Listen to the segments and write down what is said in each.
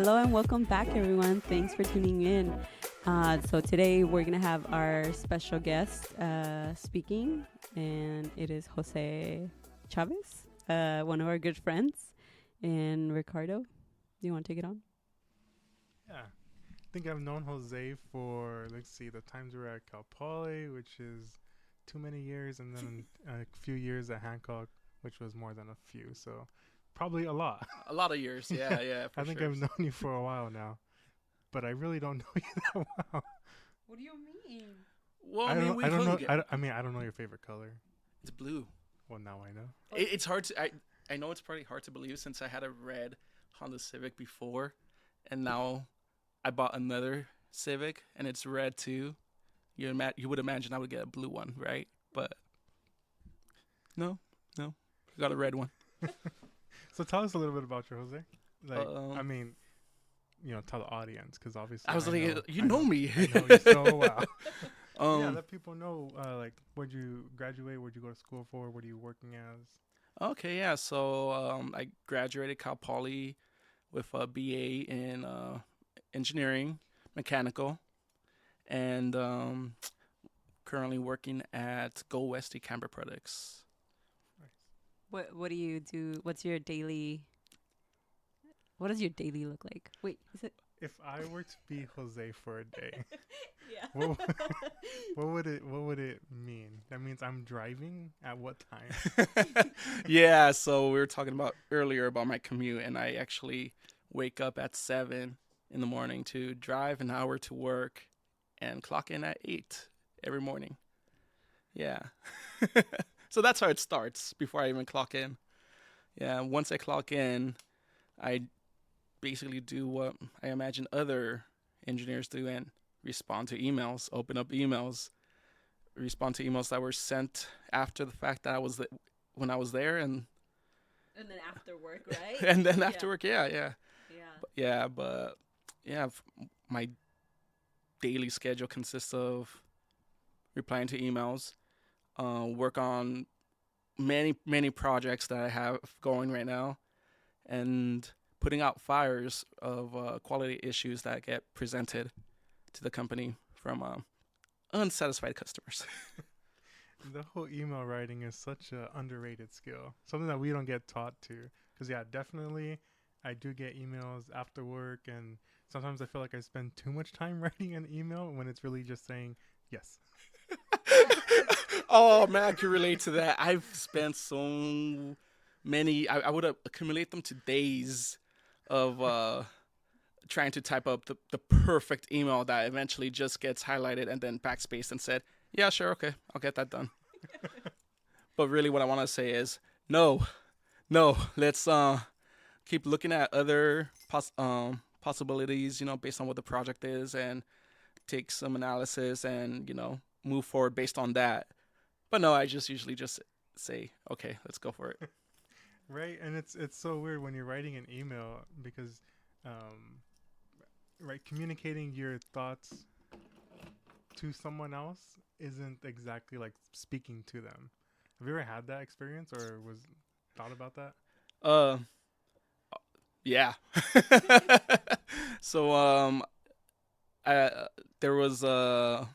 Hello and welcome back, everyone. Thanks for tuning in. So today we're gonna have our special guest speaking, and it is Jose Chavez, one of our good friends, and Ricardo. Do you want to take it on? Yeah. I think I've known Jose for, let's see, the times we were at Cal Poly, which is too many years, and then a few years at Hancock, which was more than a few. So probably a lot. A lot of years, yeah, for I think sure. I've known you for a while now, but I really don't know you that well. What do you mean? Well, I don't, we I don't know. couldn't get. I don't know your favorite color. It's blue. Well, now I know. It's hard to. I know it's probably hard to believe since I had a red Honda Civic before, and now I bought another Civic and it's red too. You would imagine I would get a blue one, right? But no, I got a red one. So tell us a little bit about your Jose. Like, Um, tell the audience, because obviously I was like, you I know me. I know you so well. Yeah, um, let people know, like, where'd you graduate? Where'd you go to school for? What are you working as? okay, yeah. So I graduated Cal Poly with a BA in engineering, mechanical, and currently working at Go Westy Camber Products. Nice. What do you do? What's your daily? What does your daily look like? Wait, is it? If I were to be Jose for a day, Yeah. what, what would it mean? That means I'm driving at what time? Yeah, so we were talking about earlier about my commute, and I actually wake up at 7 in the morning to drive an hour to work and clock in at 8 every morning. Yeah. So that's how it starts before I even clock in. Yeah, once I clock in, I basically do what I imagine other engineers do and respond to emails, open up emails, respond to emails that were sent after the fact that when I was there, and And then after work, right? and then after work, yeah. Yeah. But my daily schedule consists of replying to emails, work on many projects that I have going right now, and putting out fires of quality issues that get presented to the company from unsatisfied customers. The whole email writing is such an underrated skill, something that we don't get taught to. Because, yeah, definitely I do get emails after work, and sometimes I feel like I spend too much time writing an email when it's really just saying yes. Oh man, I can relate to that. I've spent so many. I would accumulate them to days of trying to type up the perfect email that eventually just gets highlighted and then backspaced and said, "Yeah, sure, okay, I'll get that done." But really, what I want to say is no. Let's keep looking at other possibilities. Based on what the project is, and take some analysis and move forward based on that. But no, I just usually just say, okay, let's go for it. Right, and it's so weird when you're writing an email because, right, communicating your thoughts to someone else isn't exactly like speaking to them. Have you ever had that experience or was thought about that? Uh, yeah. So there was a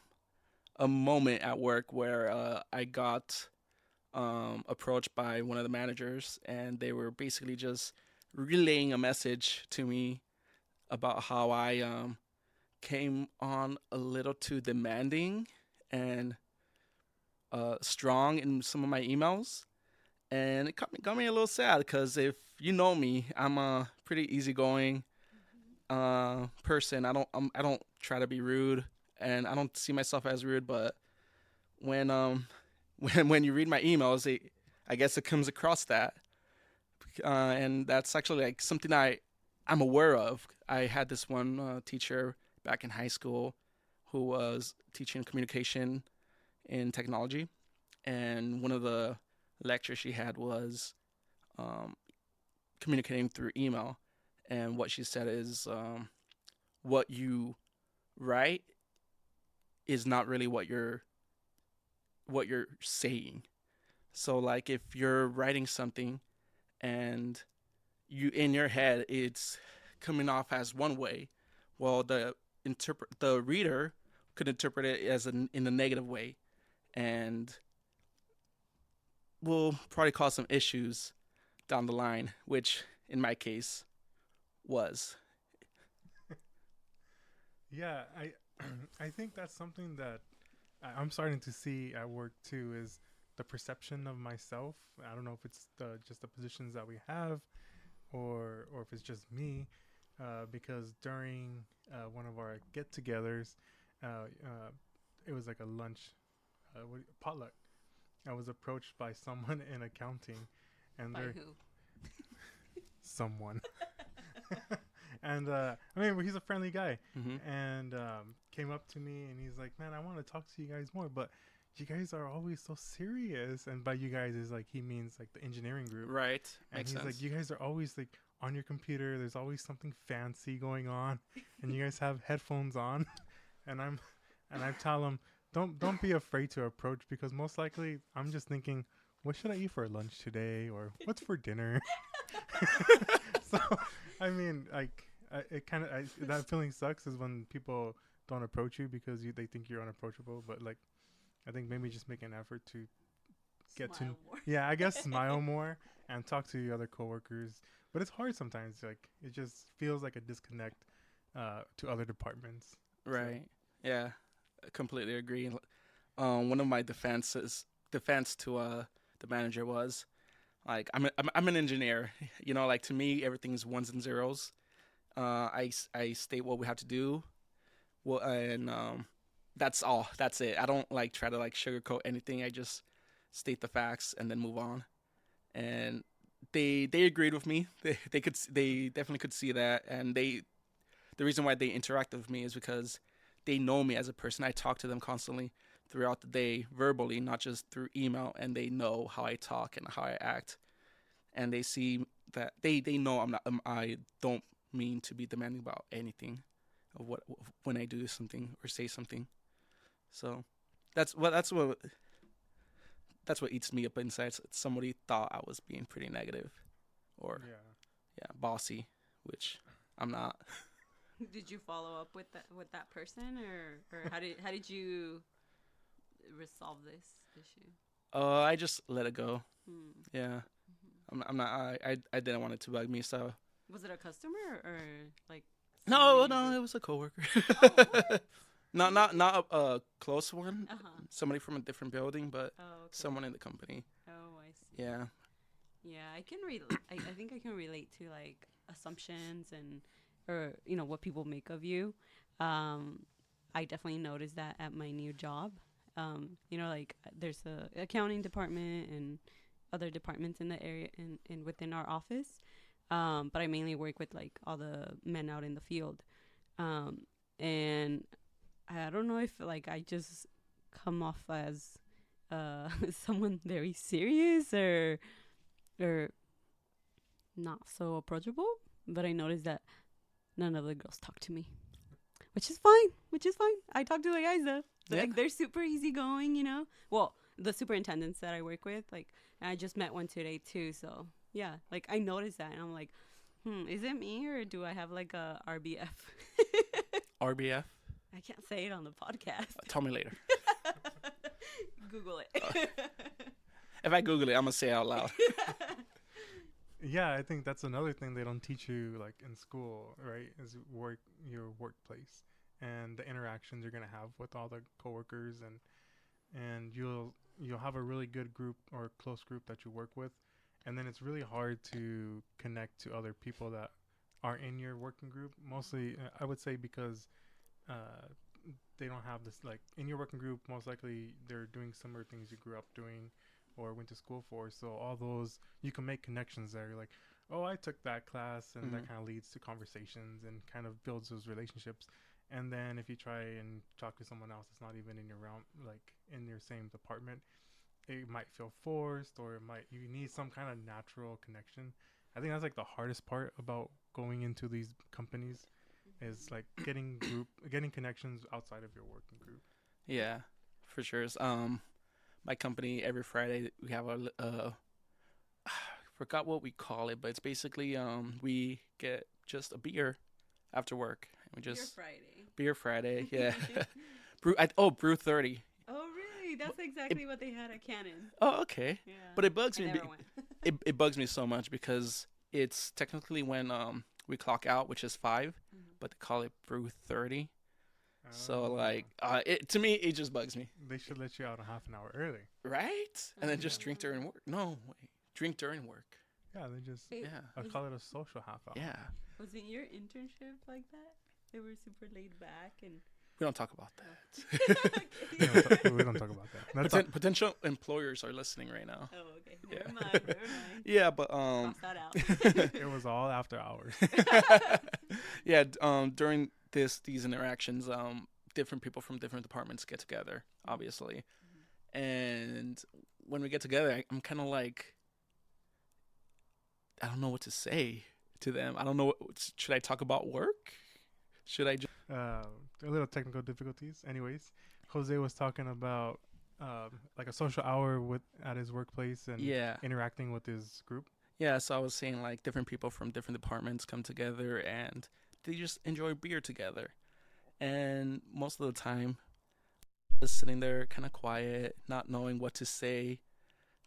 moment at work where I got approached by one of the managers, and they were basically just relaying a message to me about how I came on a little too demanding and strong in some of my emails, and it got me a little sad because if you know me, I'm a pretty easygoing person. I don't try to be rude, and I don't see myself as rude. But when when you read my emails, I guess it comes across that, and that's actually like something I'm aware of. I had this one teacher back in high school who was teaching communication in technology, and one of the lectures she had was um, communicating through email. And what she said is, what you write is not really what you're saying. So like if you're writing something and you in your head it's coming off as one way, well, the reader could interpret it as in a negative way, and will probably cause some issues down the line, which in my case was. Yeah, I I think that's something that I'm starting to see at work too, is the perception of myself. I don't know if it's just the positions that we have, or if it's just me, because during one of our get-togethers, it was like a lunch potluck. I was approached by someone in accounting, and By they're who? someone. And I mean, he's a friendly guy, Hmm. and came up to me and he's like, "Man, I want to talk to you guys more, but you guys are always so serious." And by you guys is like he means like the engineering group, Right. and Makes he's sense. like, "You guys are always like on your computer. There's always something fancy going on, and you guys have headphones on." And I tell him, "Don't be afraid to approach, because most likely I'm just thinking, what should I eat for lunch today, or what's for dinner?" So I mean, like, it kind of that feeling sucks is when people don't approach you because they think you're unapproachable. But like, I think maybe just make an effort to get Smile to more. yeah, I guess smile more and talk to your other coworkers. But it's hard sometimes. Like, it just feels like a disconnect to other departments. Right. Yeah. I completely agree. One of my defense to the manager was like I'm an engineer. Like to me everything's ones and zeros. I state what we have to do. Well, and that's all. That's it. I don't like try to like sugarcoat anything. I just state the facts and then move on. And they agreed with me. They definitely could see that, and the reason why they interacted with me is because they know me as a person. I talk to them constantly throughout the day, verbally, not just through email, and they know how I talk and how I act, and they see that they know I don't mean to be demanding about anything of what when I do something or say something. So that's what eats me up inside. Somebody thought I was being pretty negative or Yeah. yeah, bossy, which I'm not. Did you follow up with that person, or how did you resolve this issue? I just let it go. Hmm. Yeah, Mhm. I'm not. I didn't want it to bug me, so Was it a customer or like no, somebody no, who- it was a coworker. Oh, what? Not a close one. Uh-huh. Somebody from a different building, but Oh, okay. someone in the company. Oh, I see. Yeah. Yeah, I can relate. I think I can relate to like assumptions and or what people make of you. I definitely noticed that at my new job. Like there's a accounting department and other departments in the area and within our office. But I mainly work with like all the men out in the field. And I don't know if like I just come off as someone very serious or not so approachable, but I noticed that none of the girls talk to me, which is fine. I talk to the guys though. Yeah. Like they're super easygoing. Well, the superintendents that I work with, like, and I just met one today too. So yeah, like I noticed that, and I'm like, is it me or do I have like a RBF? RBF. I can't say it on the podcast. Tell me later. Google it. If I Google it, I'm gonna say it out loud. Yeah, I think that's another thing they don't teach you like in school, right? Is your workplace and the interactions you're gonna have with all the coworkers, and you'll have a really good group or close group that you work with, and then it's really hard to connect to other people that are in your working group. Mostly, I would say because uh, they don't have this like in your working group. Most likely, they're doing similar things you grew up doing or went to school for. So all those you can make connections there. You're like, oh, I took that class, and that kind of leads to conversations and kind of builds those relationships. And then if you try and talk to someone else that's not even in your realm, like in your same department, it might feel forced, or you need some kind of natural connection. I think that's like the hardest part about going into these companies is like getting connections outside of your working group. Yeah, for sure. My company every Friday we have I forgot what we call it, but it's basically we get just a beer after work. We just Friday. beer Friday, yeah. Brew 30. Oh, really? That's exactly what they had at Canon. Oh, okay. Yeah. But it bugs I me. never went. It bugs me so much because it's technically when we clock out, which is 5, but they call it Brew 30. So like, to me, it just bugs me. They should let you out a half an hour early. Right? And then just drink during work. No, wait. Drink during work. Yeah, they just. Wait, Yeah. I call it a social half hour. Yeah. Was it your internship like that? They were super laid back and. We don't talk about that. We don't talk about that. That's Potential employers are listening right now. Oh, okay. Yeah. Never mind. Yeah, but Cross that out. it was all after hours. yeah, during these interactions, different people from different departments get together, obviously. And when we get together, I'm kind of like, I don't know what to say to them. I don't know. Should I talk about work? Should I just... A little technical difficulties. Anyways, Jose was talking about like a social hour at his workplace and interacting with his group. Yeah, so I was saying like different people from different departments come together and they just enjoy beer together. And most of the time, just sitting there kind of quiet, not knowing what to say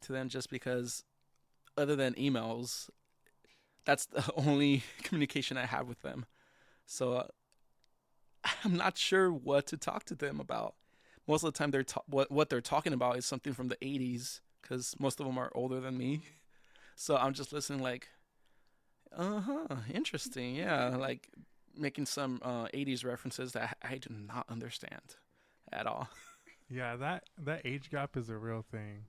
to them just because other than emails, that's the only communication I have with them. So I'm not sure what to talk to them about. Most of the time, what they're talking about is something from the 80s because most of them are older than me. So I'm just listening like, interesting. Yeah, like making some 80s references that I do not understand at all. Yeah, that age gap is a real thing.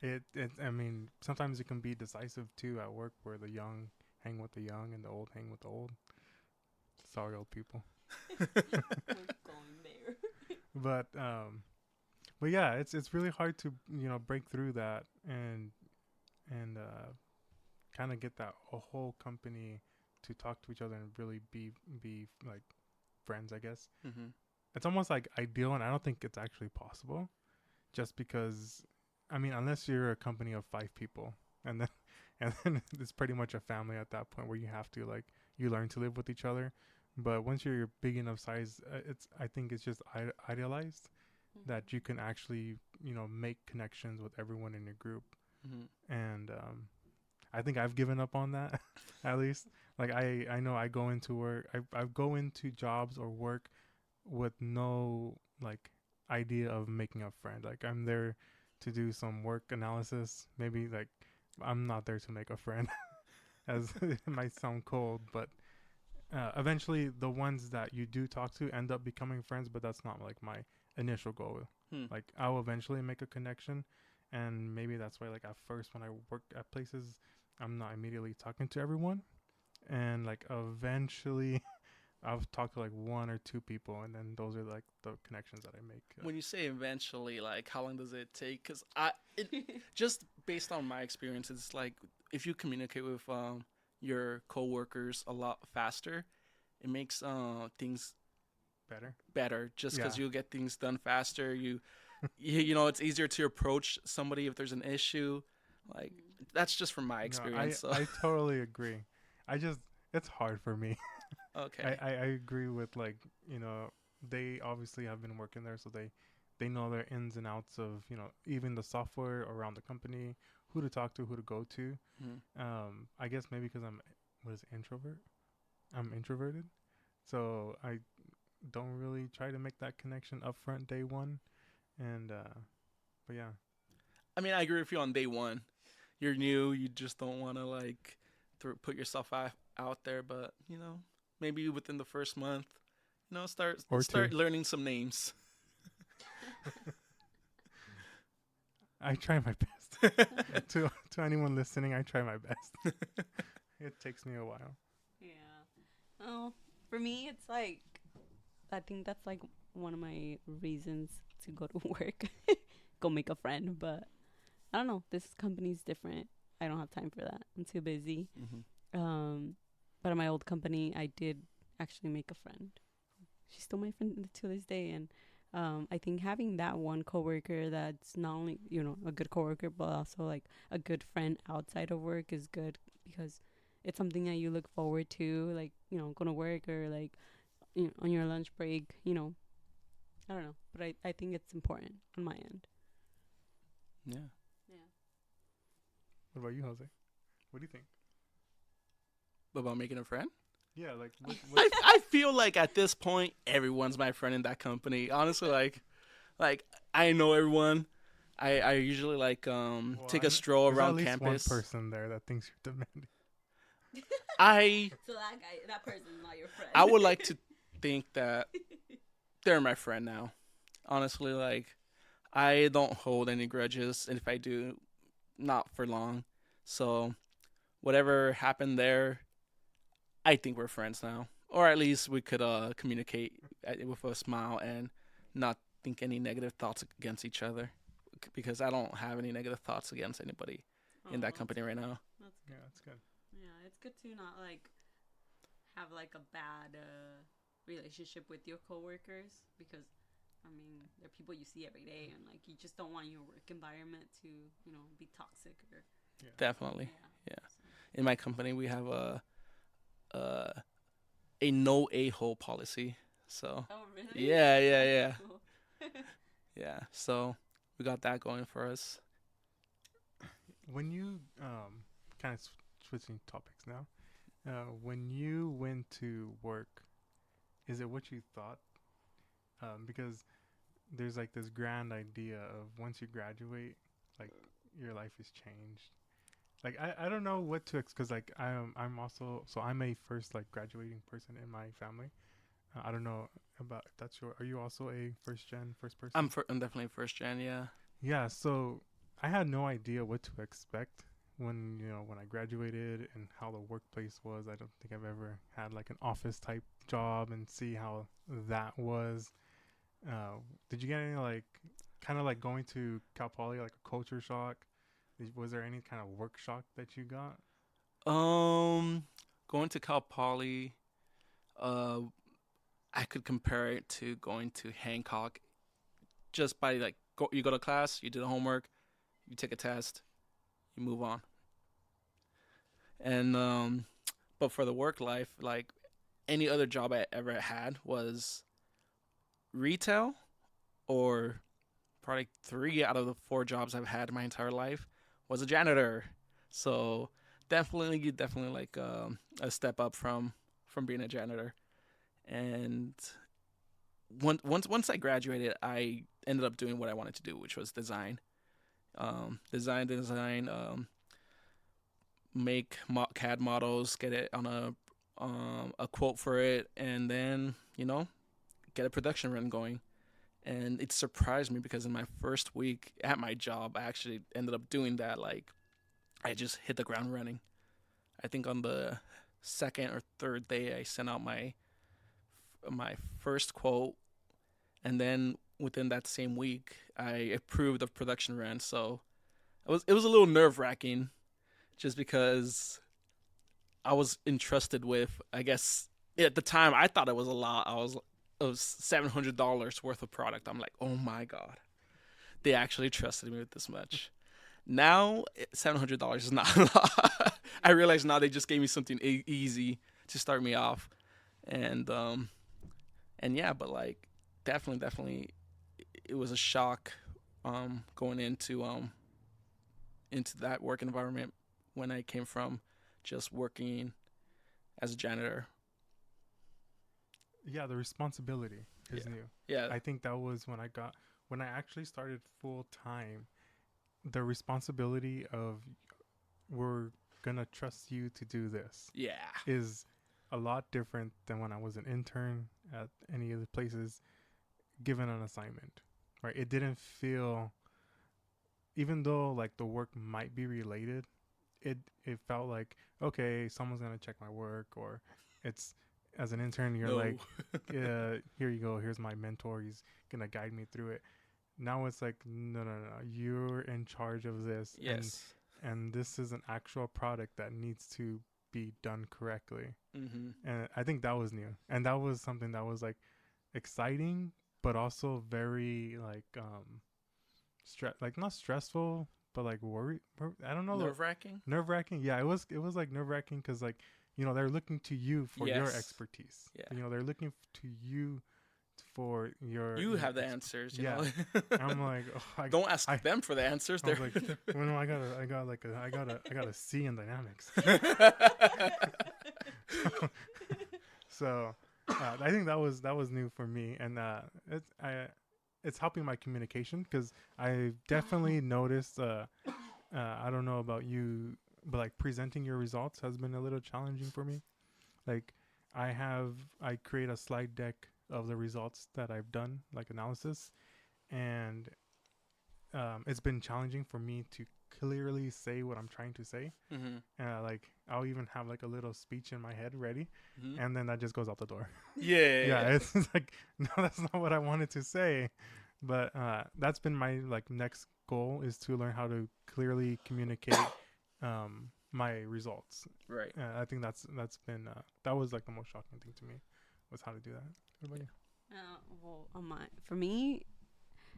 Yeah. I mean, sometimes it can be decisive too at work where the young hang with the young and the old hang with the old. Sorry, old people. We're going there. But yeah, it's really hard to break through that and kind of get that a whole company to talk to each other and really be like friends, I guess. Mm-hmm. It's almost like ideal, and I don't think it's actually possible, just because, I mean, unless you're a company of 5 people, and then it's pretty much a family at that point where you have to you learn to live with each other. But once you're big enough size, I think it's just idealized that you can actually make connections with everyone in your group. And I think I've given up on that at least. Like I know I go into work, I go into jobs or work with no idea of making a friend. Like I'm there to do some work analysis. Maybe I'm not there to make a friend, as it might sound cold, but eventually the ones that you do talk to end up becoming friends, but that's not my initial goal. I'll eventually make a connection, and maybe that's why at first when I work at places, I'm not immediately talking to everyone, and eventually I've talked to 1 or 2 people, and then those are the connections that I make. When you say eventually, how long does it take? Because just based on my experience, it's if you communicate with your coworkers a lot faster, it makes things better just because you get things done faster. You it's easier to approach somebody if there's an issue. That's just from my experience. I totally agree. It's hard for me. Okay. I agree with they obviously have been working there, so they know their ins and outs of even the software around the company, who to talk to, who to go to. I guess maybe because I'm introvert. I'm introverted, so I don't really try to make that connection up front day one. And but yeah, I mean, I agree with you on day one. You're new, you just don't want to put yourself out there, but maybe within the first month, start learning some names. I try my best. to anyone listening, I try my best. It takes me a while. Yeah. Oh, for me, it's I think that's one of my reasons to go to work, go make a friend. But I don't know. This company's different. I don't have time for that. I'm too busy. But at my old company, I did actually make a friend. She's still my friend to this day, and I think having that one coworker that's not only, you know, a good coworker, but also like a good friend outside of work is good, because it's something that you look forward to, like, you know, going to work, or like, you know, on your lunch break, you know. I don't know, but I think it's important on my end. Yeah. Yeah. What about you, Jose? What do you think? About making a friend? Yeah, like I feel like at this point everyone's my friend in that company. Honestly, like I know everyone. I usually like take a stroll there's around at least campus. one person there that thinks you're demanding. So that guy, that person's not your friend. I would like to think that they're my friend now. Honestly, like I don't hold any grudges, and if I do, not for long. So whatever happened there, I think we're friends now, or at least we could communicate with a smile and not think any negative thoughts against each other, because I don't have any negative thoughts against anybody in that company right now. That's good. Yeah, that's good. Yeah, it's good to not like have like a bad relationship with your coworkers, because I mean, they're people you see every day, and like you just don't want your work environment to, you know, be toxic or. Yeah. Definitely, yeah. So. In my company, we have a no a-hole policy. So Oh really? yeah. Cool. Yeah. So we got that going for us. When you kind of switching topics now, when you went to work, is it what you thought? Because there's like this grand idea of once you graduate, like your life is changed. Like I don't know what to because like I'm also, so I'm a first like graduating person in my family. I don't know about if that's your. Are you also a first person? I'm definitely first gen. Yeah. Yeah. So I had no idea what to expect when when I graduated and how the workplace was. I don't think I've ever had like an office type job and see how that was. Did you get any like kind of like going to Cal Poly like a culture shock? Was there any kind of work shock that you got? Going to Cal Poly, uh, I could compare it to going to Hancock, just by like you go to class, you do the homework, you take a test, you move on. And but for the work life, like any other job I ever had was retail, or probably 3 out of the 4 jobs I've had in my entire life was a janitor. So definitely like a step up from being a janitor. And once I graduated, I ended up doing what I wanted to do, which was design. Design. Make CAD models, get it on a quote for it, and then get a production run going. And it surprised me because in my first week at my job, I actually ended up doing that. Like, I just hit the ground running. I think on the second or third day, I sent out my first quote, and then within that same week, I approved the production run. So it was a little nerve wracking, just because I was entrusted with, I guess at the time I thought it was a lot. It was $700 worth of product. I'm like, oh my god, they actually trusted me with this much. Now $700 is not a lot. I realize now they just gave me something easy to start me off, and yeah, but like definitely, it was a shock going into that work environment when I came from just working as a janitor. Yeah, the responsibility is new. Yeah. I think that was when I actually started full time. The responsibility of we're gonna trust you to do this is a lot different than when I was an intern at any of the places given an assignment. Right? It didn't feel, even though like the work might be related, it felt like, okay, someone's gonna check my work, or it's, as an intern you're like, yeah, here you go, here's my mentor, he's gonna guide me through it. Now it's like, no, you're in charge of this. Yes. And this is an actual product that needs to be done correctly. Mm-hmm. And I think that was new, and that was something that was like exciting, but also very like like not stressful, but like I don't know, Nerve wracking. nerve wracking. Yeah, it was like nerve wracking because like they're looking to you for your Yes. expertise. Yeah. They're looking to you for your. You have the answers, you Yeah. know. I'm like, oh, Don't ask them for the answers. I was They're like, well, no, I got a C in dynamics. So I think that was new for me, and it's helping my communication because I definitely noticed. I don't know about you, but like presenting your results has been a little challenging for me. Like I create a slide deck of the results that I've done, like analysis, and it's been challenging for me to clearly say what I'm trying to say. Like I'll even have like a little speech in my head ready, and then that just goes out the door. Yeah. It's like, no, that's not what I wanted to say. But that's been my like next goal, is to learn how to clearly communicate my results. Right. I think that's been that was like the most shocking thing to me, was how to do that. What about you? Well, for me,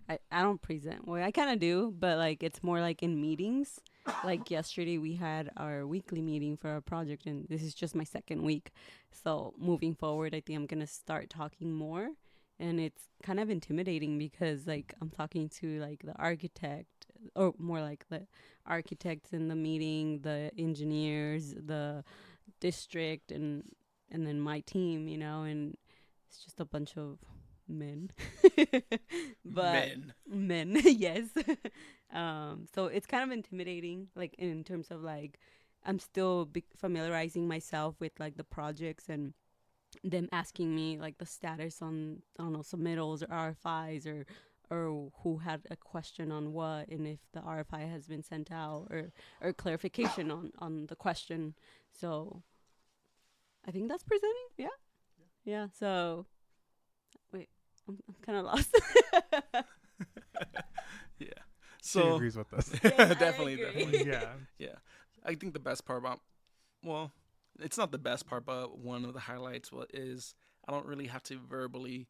I don't present. Well, I kind of do, but like it's more like in meetings. Like yesterday, we had our weekly meeting for our project, and this is just my second week. So moving forward, I think I'm gonna start talking more, and it's kind of intimidating because like I'm talking to like the architect, or more like the architects in the meeting, the engineers, the district, and then my team, and it's just a bunch of men. But men, yes. So it's kind of intimidating, like in terms of like I'm still familiarizing myself with like the projects, and them asking me like the status on, I don't know, submittals or RFIs, or who had a question on what, and if the RFI has been sent out, or clarification on the question. So I think that's presenting. Yeah. So wait, I'm kind of lost. Yeah. She So agrees with us. Yes, definitely. Yeah. Yeah. I think the best part about, well, it's not the best part, but one of the highlights is I don't really have to verbally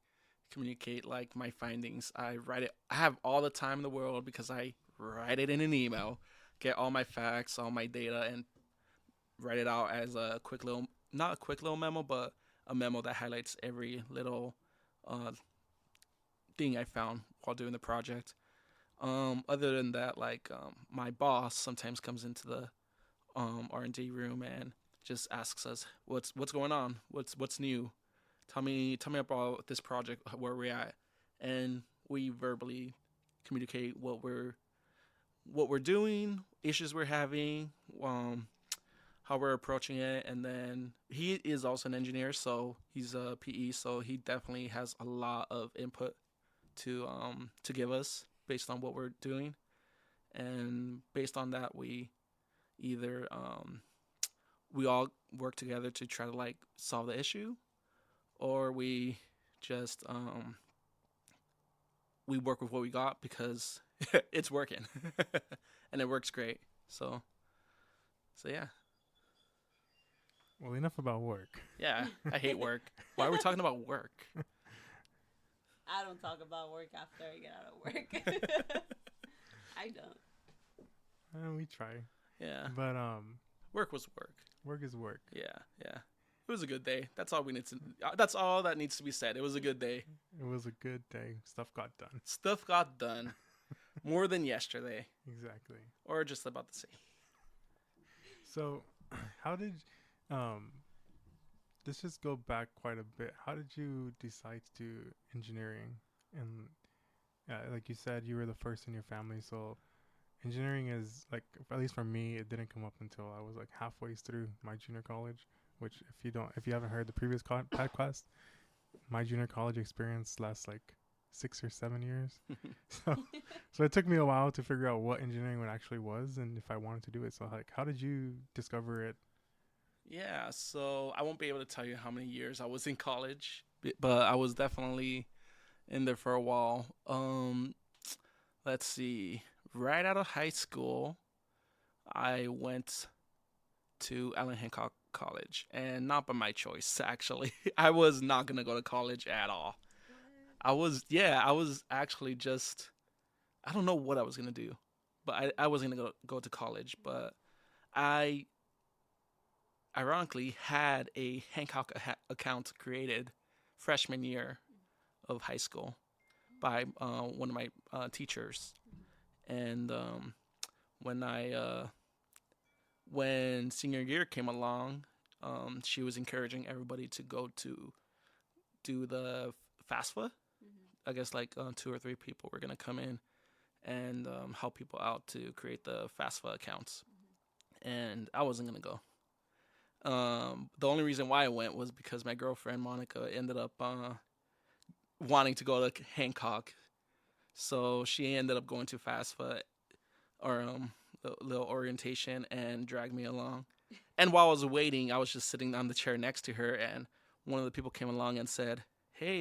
communicate like my findings. I write it. I have all the time in the world because I write it in an email, get all my facts, all my data, and write it out as a quick little, not a quick little memo, but a memo that highlights every little thing I found while doing the project. Other than that, like my boss sometimes comes into the R&D room and just asks us what's going on, what's new. Tell me about this project, where we're at, and we verbally communicate what we're doing, issues we're having, how we're approaching it, and then he is also an engineer, so he's a PE, so he definitely has a lot of input to give us based on what we're doing, and based on that we either we all work together to try to like solve the issue, or we just we work with what we got because it's working and it works great. So yeah. Well, enough about work. Yeah, I hate work. Why are we talking about work? I don't talk about work after I get out of work. I don't. We try. Yeah. But work was work. Work is work. Yeah. It was a good day. That's all we need to. That's all that needs to be said. It was a good day. It was a good day. Stuff got done. Stuff got done. More than yesterday. Exactly. Or just about the same. So, how did let's just go back quite a bit. How did you decide to do engineering? And like you said, you were the first in your family, so engineering is like, at least for me, it didn't come up until I was like halfway through my junior college. Which, if you haven't heard the previous podcast, my junior college experience lasts like 6 or 7 years. so it took me a while to figure out what engineering actually was and if I wanted to do it. So like, how did you discover it? Yeah, so I won't be able to tell you how many years I was in college, but I was definitely in there for a while. Let's see. Right out of high school, I went to Allen Hancock College, and not by my choice, actually. I was not going to go to college at all. I was actually just, I don't know what I was gonna do, but I wasn't gonna go to college. But I ironically had a Hancock account created freshman year of high school by one of my teachers, and when I when senior year came along, she was encouraging everybody to go to do the FAFSA. I guess like 2 or 3 people were gonna come in and help people out to create the FAFSA accounts, and I wasn't gonna go. The only reason why I went was because my girlfriend Monica ended up wanting to go to Hancock, so she ended up going to FAFSA or a little orientation and dragged me along. And while I was waiting, I was just sitting on the chair next to her, and one of the people came along and said, "Hey,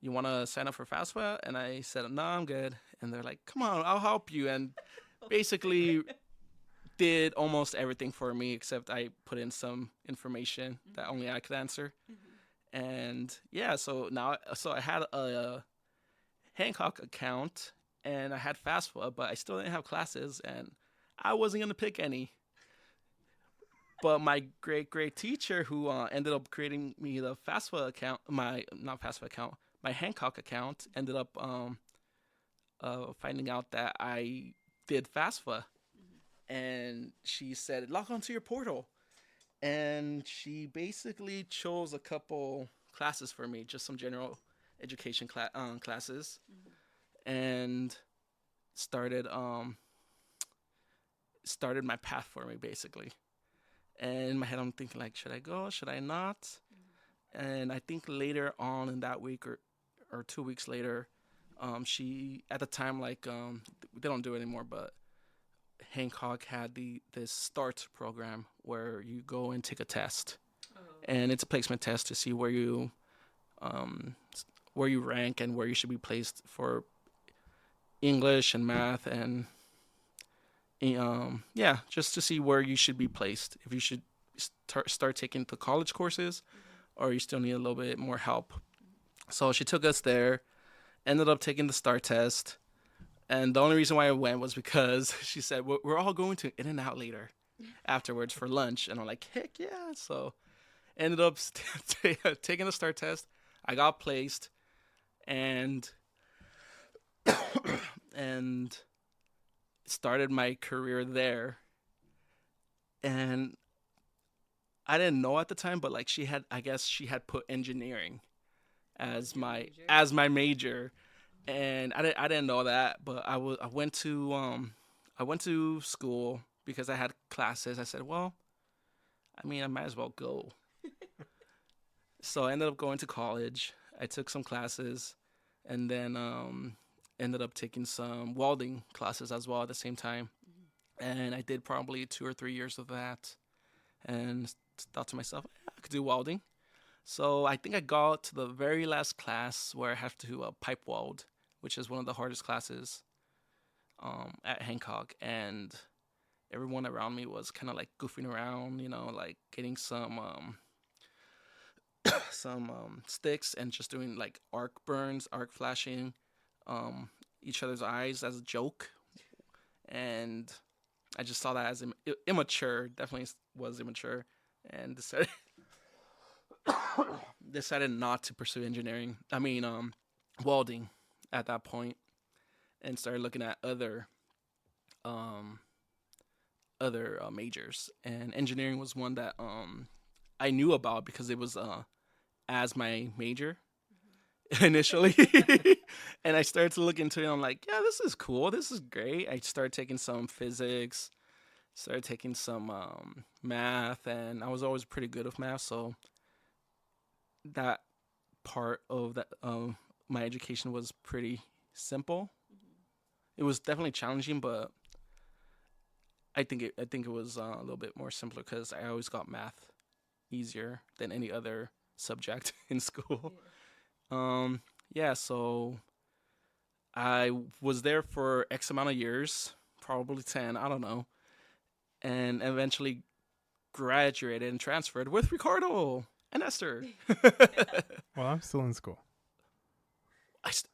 you want to sign up for FAFSA?" And I said, "No, I'm good." And they're like, "Come on, I'll help you." And basically did almost everything for me except I put in some information that only I could answer. And yeah, so I had a Hancock account and I had FAFSA, but I still didn't have classes and I wasn't going to pick any. But my great teacher who ended up creating me the FAFSA account, my Hancock account, ended up finding out that I did FAFSA. And she said, "Log on to your portal." And she basically chose a couple classes for me, just some general education classes, and started my path for me basically. And in my head, I'm thinking like, should I go? Should I not? And I think later on in that week or 2 weeks later, she at the time like they don't do it anymore, but Hancock had this START program where you go and take a test, and it's a placement test to see where you rank and where you should be placed for English and math and just to see where you should be placed, if you should start taking the college courses or you still need a little bit more help. So she took us there, ended up taking the START test. And the only reason why I went was because she said, we're all going to In-N-Out later afterwards for lunch. And I'm like, heck yeah. So ended up taking the START test. I got placed and started my career there. And I didn't know at the time, but like she had put engineering as my major. And I didn't know that, but I went to school because I had classes. I said, well, I mean, I might as well go. So I ended up going to college. I took some classes, and then ended up taking some welding classes as well at the same time. And I did probably 2 or 3 years of that, and thought to myself, I could do welding. So I think I got to the very last class where I have to pipe weld, which is one of the hardest classes at Hancock. And everyone around me was kind of like goofing around, like getting some sticks and just doing like arc flashing each other's eyes as a joke. And I just saw that as immature, definitely was immature, and decided not to pursue welding at that point, and started looking at other majors. And engineering was one that I knew about because it was as my major initially. And I started to look into it, and I'm like, yeah, this is cool, this is great. I started taking some physics, started taking some math, and I was always pretty good with math, so that part of that my education was pretty simple. It was definitely challenging, but I think it was a little bit more simpler because I always got math easier than any other subject in school. So I was there for X amount of years, probably 10, I don't know, and eventually graduated and transferred with Ricardo and Esther. Well, I'm still in school.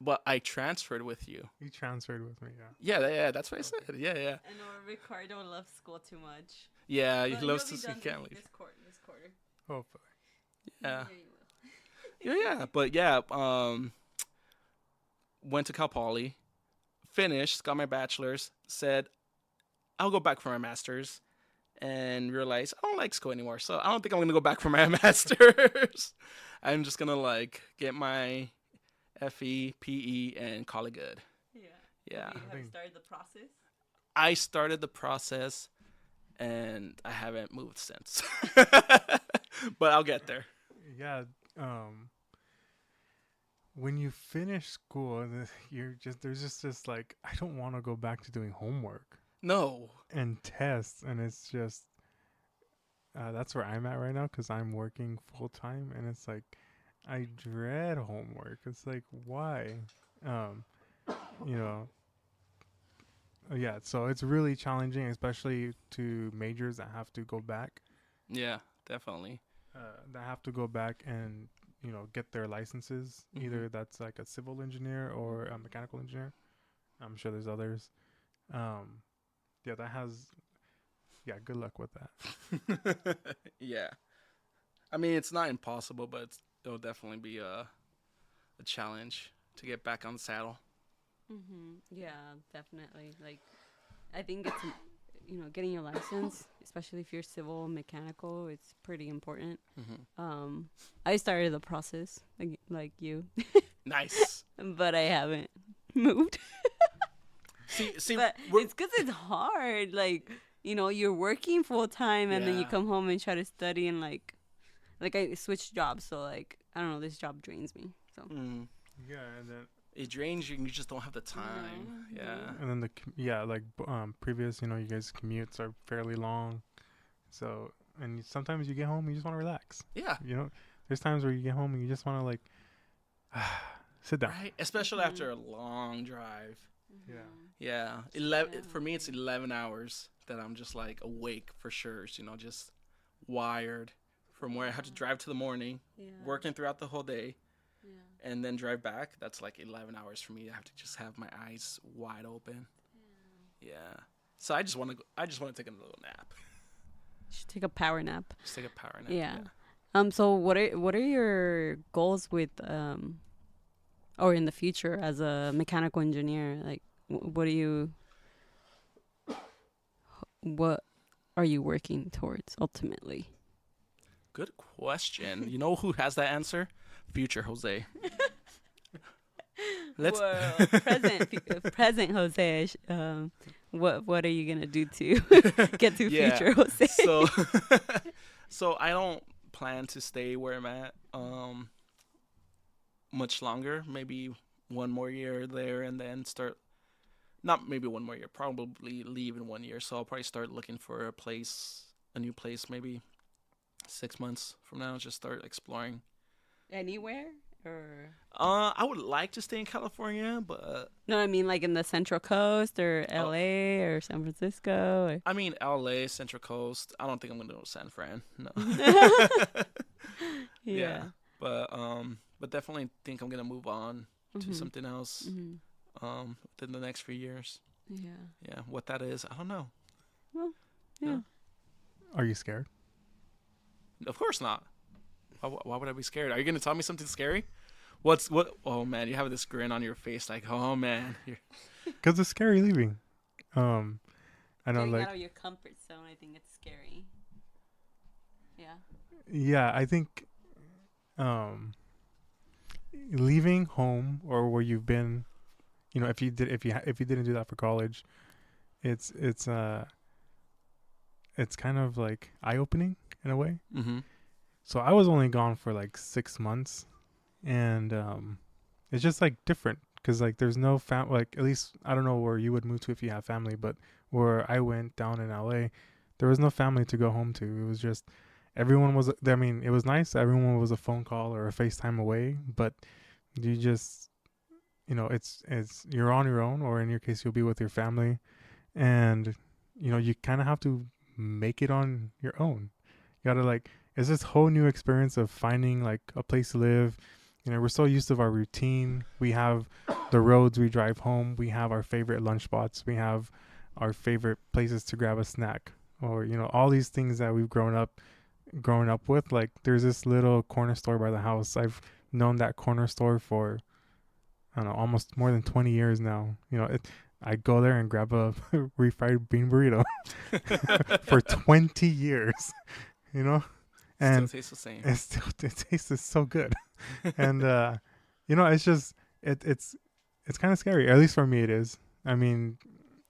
Well, I transferred with you. You transferred with me, yeah. Yeah, that's what I said. Yeah. I know Ricardo loves school too much. Yeah, he But loves you'll to be see done can't leave. this quarter. Hopefully. Yeah. you will. Yeah. But yeah, went to Cal Poly, finished, got my bachelor's, said I'll go back for my master's, and realized I don't like school anymore. So I don't think I'm gonna go back for my master's. I'm just gonna like get my FE, PE, and call it good. Yeah. Yeah. Have you started the process? I started the process, and I haven't moved since. But I'll get there. Yeah. When you finish school, there's just this like, I don't want to go back to doing homework No. and tests, and it's just that's where I'm at right now because I'm working full time, and it's like I dread homework. It's like, why? You know. Yeah, so it's really challenging, especially to majors that have to go back. Yeah, definitely. That have to go back and get their licenses. Mhm. Either that's like a civil engineer or a mechanical engineer. I'm sure there's others. Yeah, that has. Yeah, good luck with that. Yeah. I mean, it's not impossible, but it'll definitely be a challenge to get back on the saddle. Yeah, definitely. Like, I think it's getting your license, especially if you're civil mechanical, it's pretty important. I started the process like you, Nice. but I haven't moved. See, But it's because it's hard. Like, you're working full time and then you Yeah. come home and try to study and like I switched jobs, so like I don't know, this job drains me. So Yeah, and then it drains you, and you just don't have the time. Yeah. and then previous, you guys' commutes are fairly long, so sometimes you get home, you just want to relax. Yeah. There's times where you get home and you just want to like sit down. Right. Especially after a long drive. Yeah. Yeah. For me, it's 11 hours that I'm just like awake for sure. Just wired from where I had to drive to the morning, working throughout the whole day. And then drive back. That's like 11 hours for me. I have to just have my eyes wide open. Yeah. So I just want to take a little nap. Should take a power nap. Just take a power nap. Yeah. So what are your goals with or in the future as a mechanical engineer? Like, what are you working towards ultimately? Good question. You know who has that answer? Future Jose. Present Jose. What are you gonna do to get to future Jose? So I don't plan to stay where I'm at much longer. Maybe one more year there, and then start. Not maybe one more year. Probably leave in 1 year. So I'll probably start looking for a new place. Maybe 6 months from now. Just start exploring. Anywhere or? I would like to stay in California, but no, I mean like in the Central Coast or LA or San Francisco. Or... I mean LA, Central Coast. I don't think I'm gonna go to San Fran. No. Yeah. But definitely think I'm gonna move on to something else. Within the next few years. Yeah. What that is, I don't know. Well, yeah. Are you scared? Of course not. Why would I be scared? Are you going to tell me something scary? Oh, man, you have this grin on your face like, oh, man. Because it's scary leaving. I know, getting like... out of your comfort zone, I think it's scary. Yeah. Yeah, I think leaving home or where you've been, if you didn't do that for college, it's kind of like eye-opening in a way. So I was only gone for like 6 months, and it's just like different because like there's no like, at least I don't know where you would move to if you have family, but where I went down in LA, there was no family to go home to. It was just everyone was. I mean, it was nice. Everyone was a phone call or a FaceTime away, but you just it's you're on your own, or in your case you'll be with your family, and you kind of have to make it on your own. You gotta like. It's this whole new experience of finding like a place to live, we're so used to our routine. We have the roads we drive home. We have our favorite lunch spots. We have our favorite places to grab a snack, or all these things that we've grown up with. Like, there's this little corner store by the house. I've known that corner store for, I don't know, almost more than 20 years now. I go there and grab a refried bean burrito for 20 years, and Still tastes the same. it tastes so good. And it's just it's kind of scary. At least for me, it is. I mean,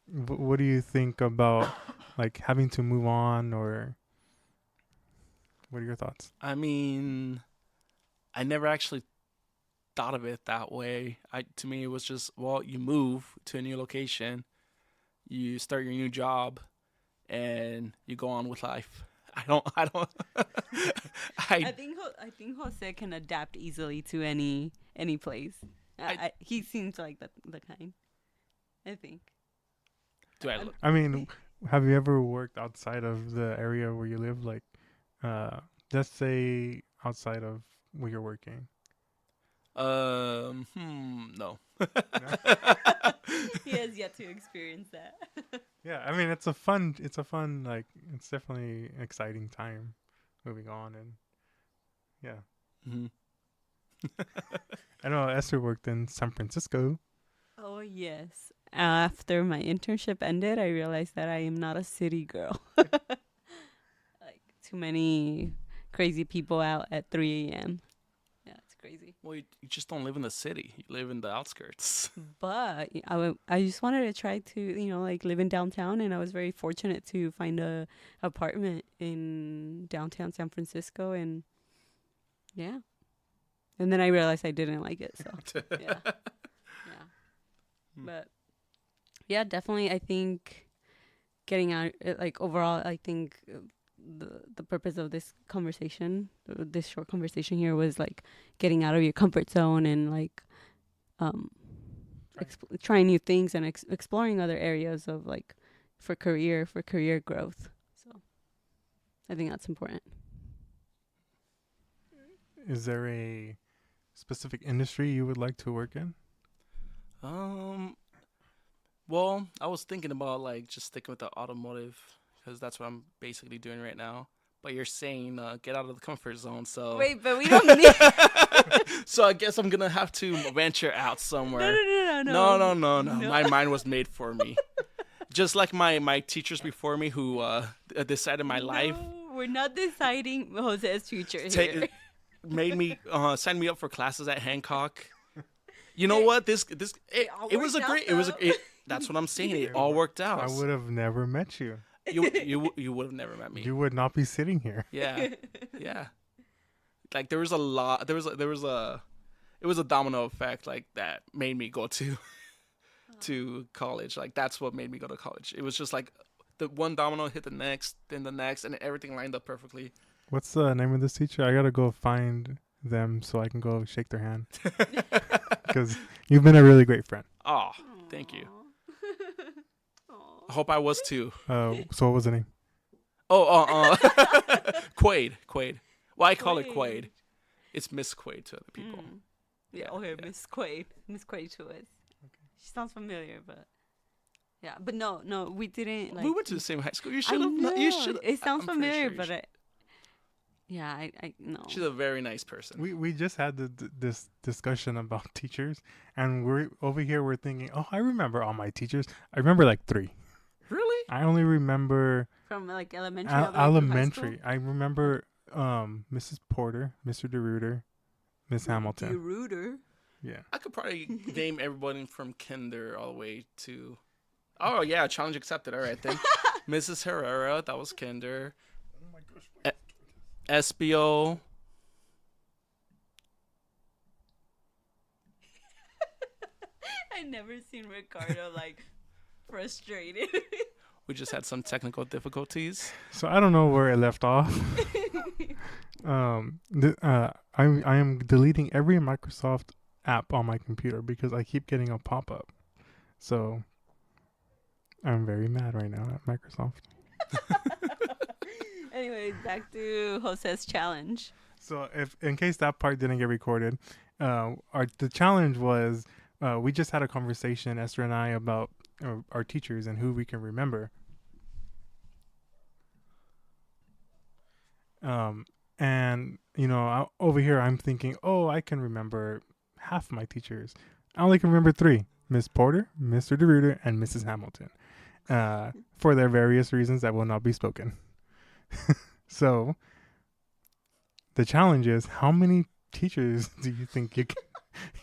what do you think about like having to move on, or what are your thoughts? I mean, I never actually thought of it that way. To me, it was just, well, you move to a new location, you start your new job, and you go on with life. I don't. I think Jose can adapt easily to any place. He seems like the kind. I think. I mean, have you ever worked outside of the area where you live? Like, let's say outside of where you're working. No. He has yet to experience that. Yeah, I mean, it's a fun, like, it's definitely an exciting time moving on, and yeah. Mm-hmm. I know Esther worked in San Francisco. Oh, yes. After my internship ended, I realized that I am not a city girl. Like, too many crazy people out at 3 a.m. Yeah, it's crazy. Well, you just don't live in the city. You live in the outskirts. But I just wanted to try to, like, live in downtown, and I was very fortunate to find a apartment in downtown San Francisco, and yeah. And then I realized I didn't like it, so yeah. But yeah, definitely, I think getting out, like, overall, I think the purpose of this conversation, this short conversation here, was like getting out of your comfort zone and like trying new things and exploring other areas of like for career growth. So I think that's important. Is there a specific industry you would like to work in? Well, I was thinking about like just sticking with the automotive, because that's what I'm basically doing right now. But you're saying get out of the comfort zone, so wait, but we don't need. So I guess I'm gonna have to venture out somewhere. No. My mind was made for me. Just like my teachers before me who decided my life. We're not deciding Jose's future here. Made me sign me up for classes at Hancock. You know what? It was a great. That's what I'm saying. It all worked out. I would have never met you. You would have never met me. You would not be sitting here. Yeah. Like there was a lot. It was a domino effect like that made me go to college. Like that's what made me go to college. It was just like the one domino hit the next, then the next, and everything lined up perfectly. What's the name of this teacher? I gotta go find them so I can go shake their hand. Because you've been a really great friend. Oh, thank you. I hope I was too. So what was the name? Quaid. Well, I call her Quaid. It's Miss Quaid to other people. Yeah, okay, yeah. Miss Quaid to us. Okay. She sounds familiar, but yeah, but no, we didn't. Like, we went to the same high school. You should have. You should. It sounds familiar, sure but I know. She's a very nice person. We just had this discussion about teachers, and we're over here. We're thinking, oh, I remember all my teachers. I remember like 3. Really? I only remember from like elementary. Elementary. I remember Mrs. Porter, Mr. DeRuiter, Miss Hamilton. DeRuiter. Yeah. I could probably name everybody from kinder all the way to. Oh yeah, challenge accepted. All right then. Mrs. Herrera, that was kinder. Oh my gosh. SBO. I never seen Ricardo like frustrated. We just had some technical difficulties. So I don't know where it left off. I am deleting every Microsoft app on my computer because I keep getting a pop-up. So I'm very mad right now at Microsoft. Anyway, back to Jose's challenge. So if in case that part didn't get recorded, The challenge was we just had a conversation, Esther and I, about our teachers and who we can remember. And over here I'm thinking, oh, I can remember half my teachers. I only can remember 3: Miss Porter, Mr. DeRuiter, and Mrs. Hamilton, for their various reasons that will not be spoken. So the challenge is, how many teachers do you think you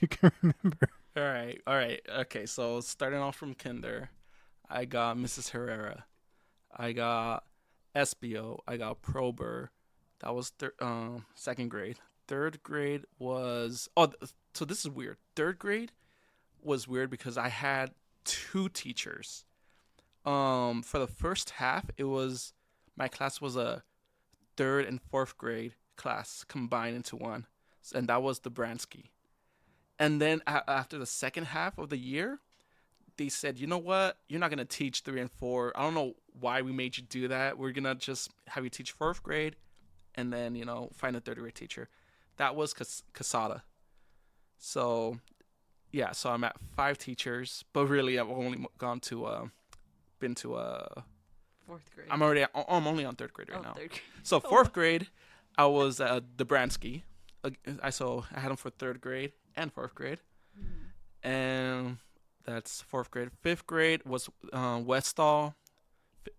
can remember? All right. Okay, so starting off from kinder, I got Mrs. Herrera. I got Espio. I got Prober. That was second grade. Third grade was so this is weird. Third grade was weird because I had 2 teachers. For the first half, my class was a 3rd and 4th grade class combined into one, and that was the Bransky. And then after the second half of the year, they said, you know what? You're not going to teach 3 and 4. I don't know why we made you do that. We're going to just have you teach 4th grade and then, find a 3rd grade teacher. That was Casada. So, yeah, so I'm at 5 teachers, but really I've only been to 4th grade. I'm only on 3rd grade right now. 3rd grade. So 4th grade, I was at Dobransky. I had him for 3rd grade and 4th grade. Mm-hmm. And that's 4th grade. 5th grade was Westall.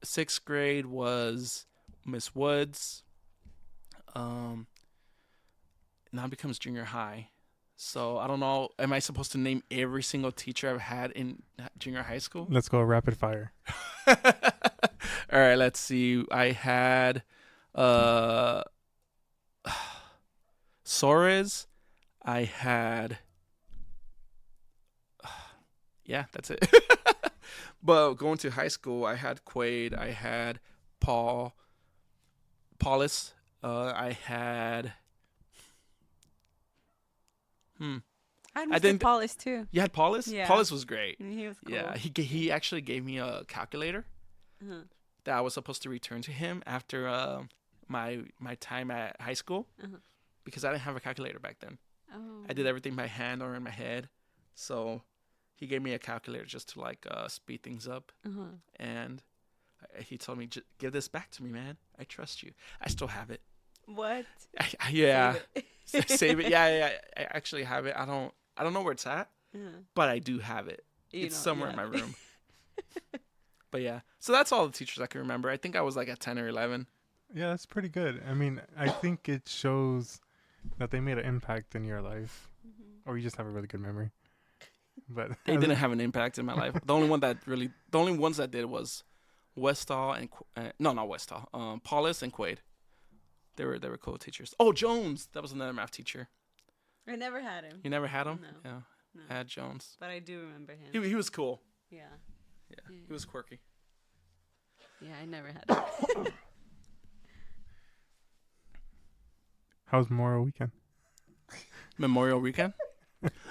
6th grade was Miss Woods. Now it becomes junior high. So I don't know. Am I supposed to name every single teacher I've had in junior high school? Let's go rapid fire. All right, let's see. I had Soares. I had yeah, that's it. But going to high school, I had Quaid. I had Paulus. I had I think Paulus too. You had Paulus? Yeah. Paulus was great. He was cool. Yeah, he actually gave me a calculator that I was supposed to return to him after my time at high school because I didn't have a calculator back then. Oh. I did everything by hand or in my head, so he gave me a calculator just to speed things up. And he told me, "Give this back to me, man. I trust you." I still have it. What? Yeah. Save it. Yeah. I actually have it. I don't know where it's at, but I do have it. It's somewhere in my room. But yeah, so that's all the teachers I can remember. I think I was at 10 or 11. Yeah, that's pretty good. I mean, I think it shows that they made an impact in your life, or you just have a really good memory. But they didn't have an impact in my life. The only ones that did was Westall and not Westall. Paulus and Quaid. They were cool teachers. Oh, Jones, that was another math teacher. I never had him. You never had him? No. Yeah, no. I had Jones. But I do remember him. He was cool. Yeah. He was quirky. Yeah, I never had him. How's Memorial Weekend? Memorial Weekend?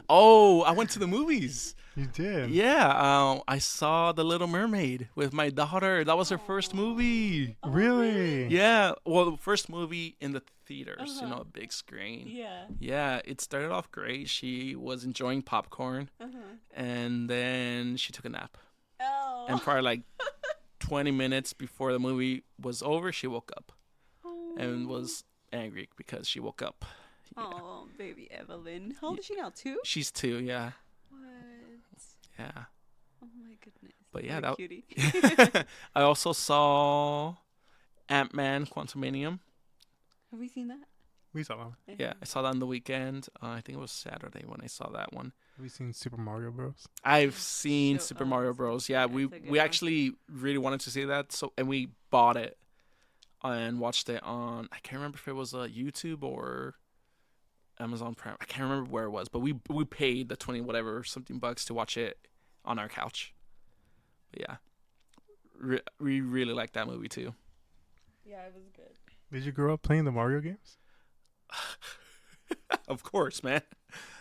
Oh, I went to the movies. You did? Yeah, I saw The Little Mermaid with my daughter. That was her first movie. Oh, really? Yeah. Well, the first movie in the theaters, a big screen. Yeah. Yeah, it started off great. She was enjoying popcorn, and then she took a nap. Oh. And probably 20 minutes before the movie was over, she woke up and was angry because she woke up. Yeah. Oh, baby Evelyn. How old is she now? 2? She's 2, yeah. What? Yeah. Oh my goodness. But yeah, that cutie. I also saw Ant-Man Quantumanium. Have we seen that? We saw that. Yeah, I saw that on the weekend. I think it was Saturday when I saw that one. Have you seen Super Mario Bros? I've seen Super Mario Bros. Yeah, we actually really wanted to see that, and we bought it and watched it on. I can't remember if it was YouTube or Amazon Prime. I can't remember where it was, but we paid the $20 bucks to watch it on our couch. But yeah, we really liked that movie too. Yeah, it was good. Did you grow up playing the Mario games? Of course, man.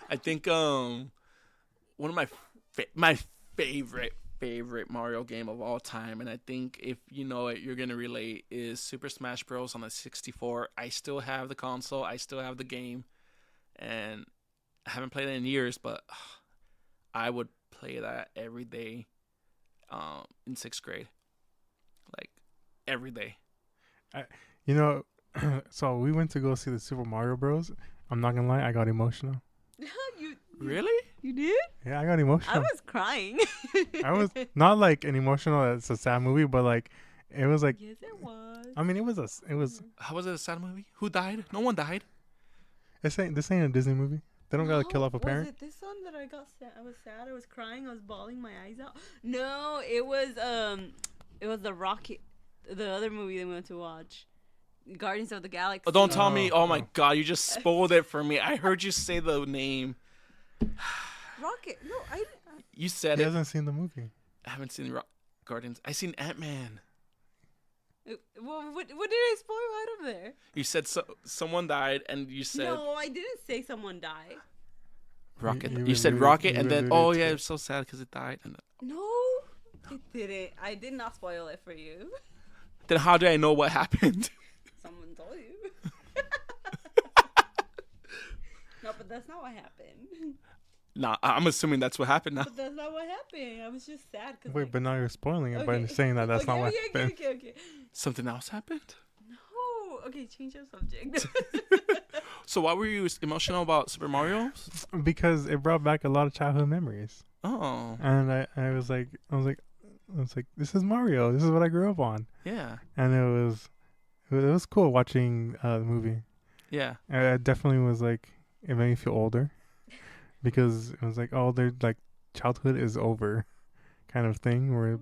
I think one of my favorite Mario game of all time, and I think if you know it, you're gonna relate, is Super Smash Bros. On the 64. I still have the console. I still have the game, and I haven't played it in years, but I would play that every day in 6th grade. Like, every day. You know, so we went to go see the Super Mario Bros. I'm not gonna lie, I got emotional. Really? You did? Yeah, I got emotional. I was crying. I was not like an emotional. It's a sad movie, but like it was like. Yes, it was. I mean, it was. How was it a sad movie? Who died? No one died. This ain't a Disney movie. They don't gotta kill off a parent. Was it this one that I got sad? I was sad. I was crying. I was bawling my eyes out. No, it was the Rocket, the other movie they went to watch, Guardians of the Galaxy. Oh, don't tell me. Oh my Oh. God, you just spoiled it for me. I heard you say the name. Rocket. No, I. You said He it. hasn't seen the movie. I haven't seen Guardians. I seen Ant-Man. Well, what did I spoil out of there? You said someone died, and you said No, I didn't say someone died. Rocket. You You said alluded- Rocket, you and then alluded oh to yeah, it. it's so sad because it died. And No, it didn't. I did not spoil it for you. then how do I know what happened? Someone told you. No, but that's not what happened. Nah, I'm assuming that's what happened now. But that's not what happened. I was just sad. Cause Wait, but now you're spoiling it by saying that that's not what happened. Okay. Something else happened. No. Okay, change the subject. So why were you emotional about Super Mario? Because it brought back a lot of childhood memories, Oh, and I was like, this is Mario. This is what I grew up on, yeah, and it was cool watching the movie. yeah. It definitely was like it made me feel older, because it was like, oh, they're like childhood is over, kind of thing. Where,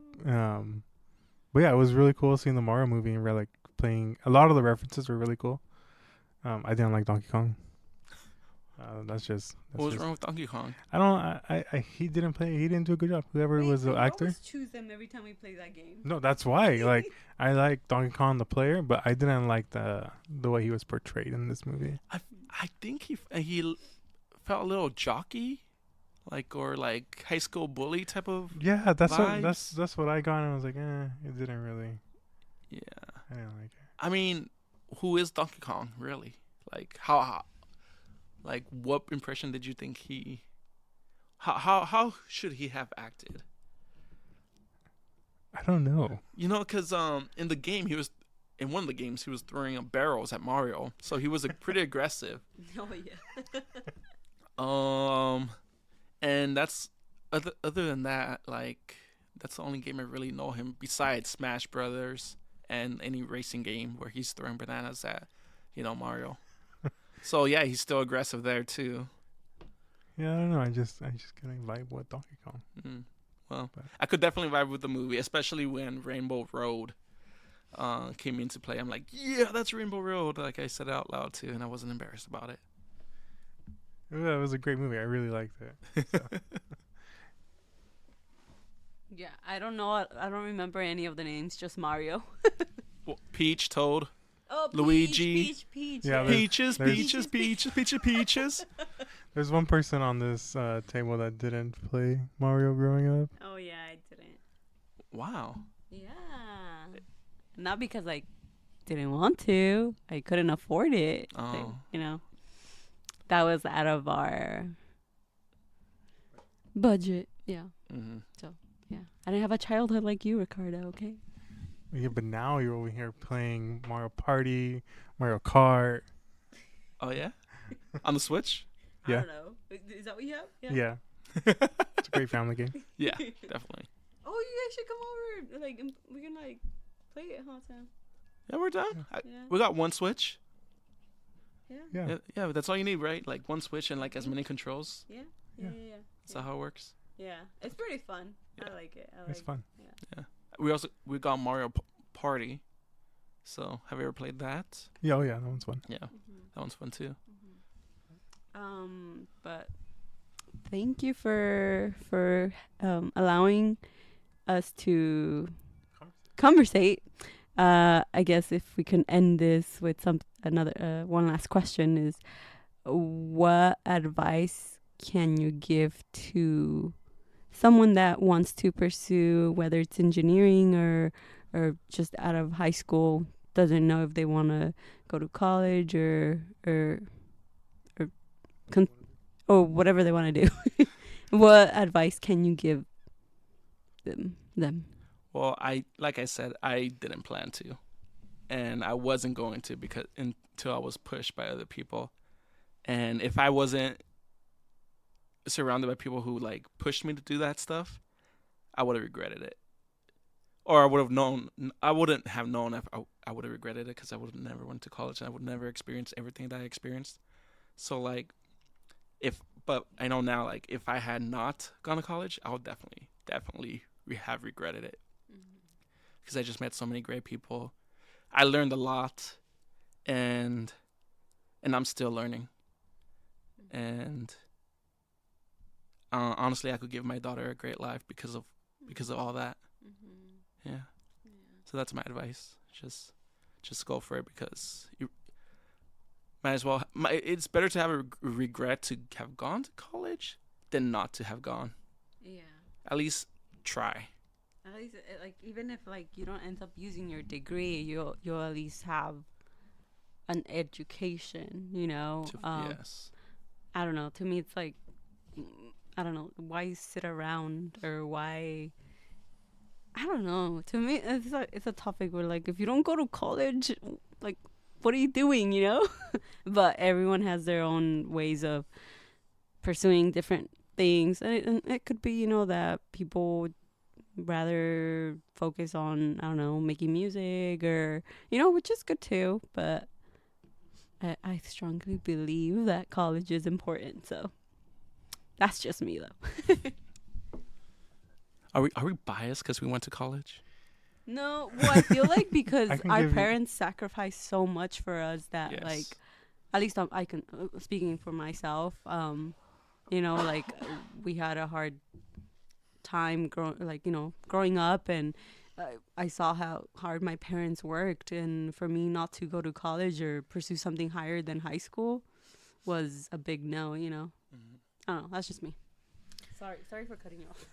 but yeah, it was really cool seeing the Mario movie and we're like playing. A lot of the references were really cool. I didn't like Donkey Kong. That's What was wrong with Donkey Kong? I don't. He didn't play. He didn't do a good job. Whoever was the actor. always choose them every time we play that game. No, that's why. Like I like Donkey Kong the player, but I didn't like the way he was portrayed in this movie. I think he felt a little jockey, or like high school bully type of. Yeah, Vibes. that's what I got, and I was like, it didn't really. Yeah. I didn't like it. I mean, who is Donkey Kong really? Like how like what impression did you think he? How should he have acted? I don't know. You know, because in the game in one of the games he was throwing barrels at Mario, so he was pretty aggressive. Oh yeah. And that's other than that, like that's the only game I really know him besides Smash Brothers and any racing game where he's throwing bananas at, Mario. So yeah, he's still aggressive there too. Yeah, I don't know. I just couldn't vibe with Donkey Kong. Well, But- I could definitely vibe with the movie, especially when Rainbow Road came into play. I'm like, yeah, that's Rainbow Road. Like I said it out loud too, and I wasn't embarrassed about it. Yeah, it was a great movie. I really liked it. So. Yeah, I don't know. I don't remember any of the names. Just Mario. Well, Peach, Toad, Oh, Luigi. Peach. Yeah, Peaches, there's- Peaches, Peaches, Peaches, Peaches. There's one person on this table that didn't play Mario growing up. Oh yeah, I didn't. Wow. Yeah. Not because I didn't want to. I couldn't afford it. Oh. That was out of our budget. Yeah. Mm-hmm. Yeah. I didn't have a childhood like you, Ricardo. Okay. Yeah, but now you're over here playing Mario Party, Mario Kart. Oh yeah, on the Switch. Yeah. I don't know. Is that what you have? Yeah. It's a great family game. Yeah, definitely. Oh, you guys should come over. Like, we can play it, huh, Sam? Yeah, we're done. Yeah. We got one Switch. Yeah. Yeah, but that's all you need, right? Like one Switch and like as many controls. Yeah. That's how it works. Yeah. It's pretty fun. Yeah. I like it. It's fun. We got Mario Party. So have you ever played that? Yeah, oh yeah, that one's fun. Yeah, that one's fun too. But thank you for allowing us to conversate. I guess if we can end this with one last question is, what advice can you give to someone that wants to pursue, whether it's engineering or just out of high school, doesn't know if they want to go to college or or whatever they want to do. What advice can you give them? Well, like I said, I didn't plan to, and I wasn't going to because until I was pushed by other people, and if I wasn't surrounded by people who like pushed me to do that stuff, I would have regretted it, or I would have known. I wouldn't have known if I would have regretted it because I would have never went to college and I would never experience everything that I experienced. So like, but I know now, like if I had not gone to college, I would definitely have regretted it. Because I just met so many great people. I learned a lot, and I'm still learning. And honestly, I could give my daughter a great life because of all that. Yeah. So that's my advice. Just go for it because you might as well. It's better to have a regret to have gone to college than not to have gone. Yeah. At least try. At least, like, even if like you don't end up using your degree, you'll at least have an education. Yes. I don't know. To me, it's like, I don't know, why sit around, or why. I don't know. To me, it's a topic where, like, if you don't go to college, like, what are you doing? But everyone has their own ways of pursuing different things, and it could be, that people rather focus on, I don't know, making music, or which is good too, but I strongly believe that college is important. So that's just me though. Are we biased because we went to college? No, well, I feel like because our parents sacrificed so much for us that Yes. like, at least I can, speaking for myself, like we had a hard time growing up, and I saw how hard my parents worked, and for me not to go to college or pursue something higher than high school was a big no. I don't know, that's just me. Sorry for cutting you off.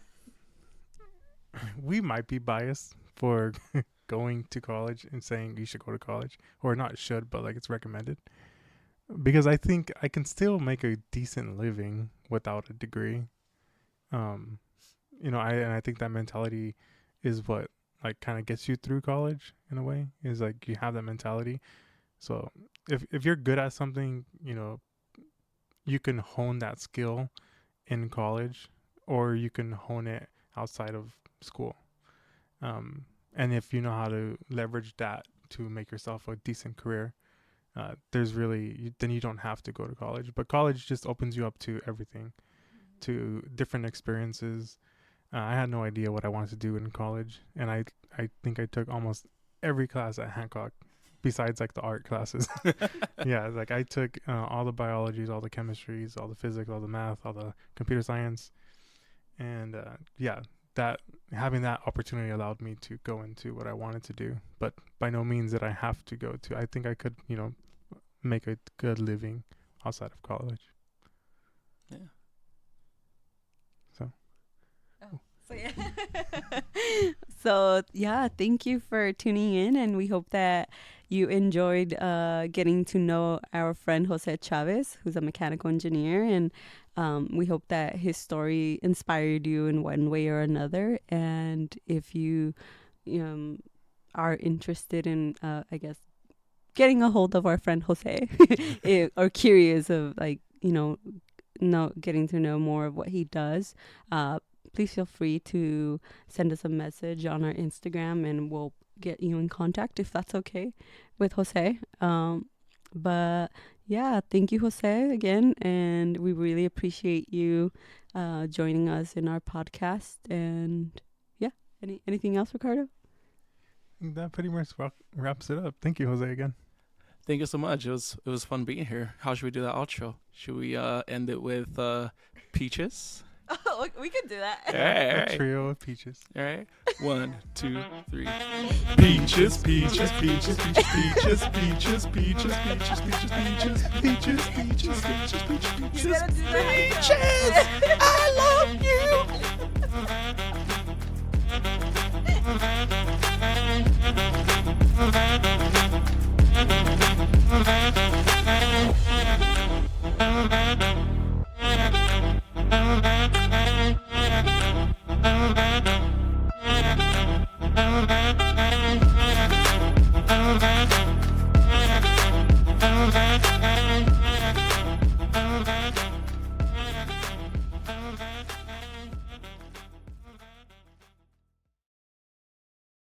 We might be biased for going to college and saying you should go to college, or not should, but like it's recommended, because I think I can still make a decent living without a degree. I think that mentality is what like kind of gets you through college in a way, is like you have that mentality. So if you're good at something, you can hone that skill in college, or you can hone it outside of school. And if you know how to leverage that to make yourself a decent career, then you don't have to go to college. But college just opens you up to everything, to different experiences. I had no idea what I wanted to do in college, and I think I took almost every class at Hancock besides like the art classes. Yeah, like I took all the biologies, all the chemistries, all the physics, all the math, all the computer science. And that having that opportunity allowed me to go into what I wanted to do, but by no means that I have to go to. I think I could, make a good living outside of college. Yeah. So yeah, thank you for tuning in, and we hope that you enjoyed getting to know our friend Jose Chavez, who's a mechanical engineer, and we hope that his story inspired you in one way or another. And if you are interested in I guess getting a hold of our friend Jose or curious of getting to know more of what he does, please feel free to send us a message on our Instagram, and we'll get you in contact if that's okay with Jose. But yeah, thank you, Jose, again, and we really appreciate you joining us in our podcast. And yeah, anything else, Ricardo? That pretty much wraps it up. Thank you, Jose, again. Thank you so much. It was fun being here. How should we do that outro? Should we end it with peaches? Oh, we can do that. All right. A trio of peaches. All right. 1, 2, 3. Peaches, peaches, peaches, peaches, peaches, peaches, peaches, peaches, peaches, peaches, peaches, peaches, peaches, peaches, peaches. I love you.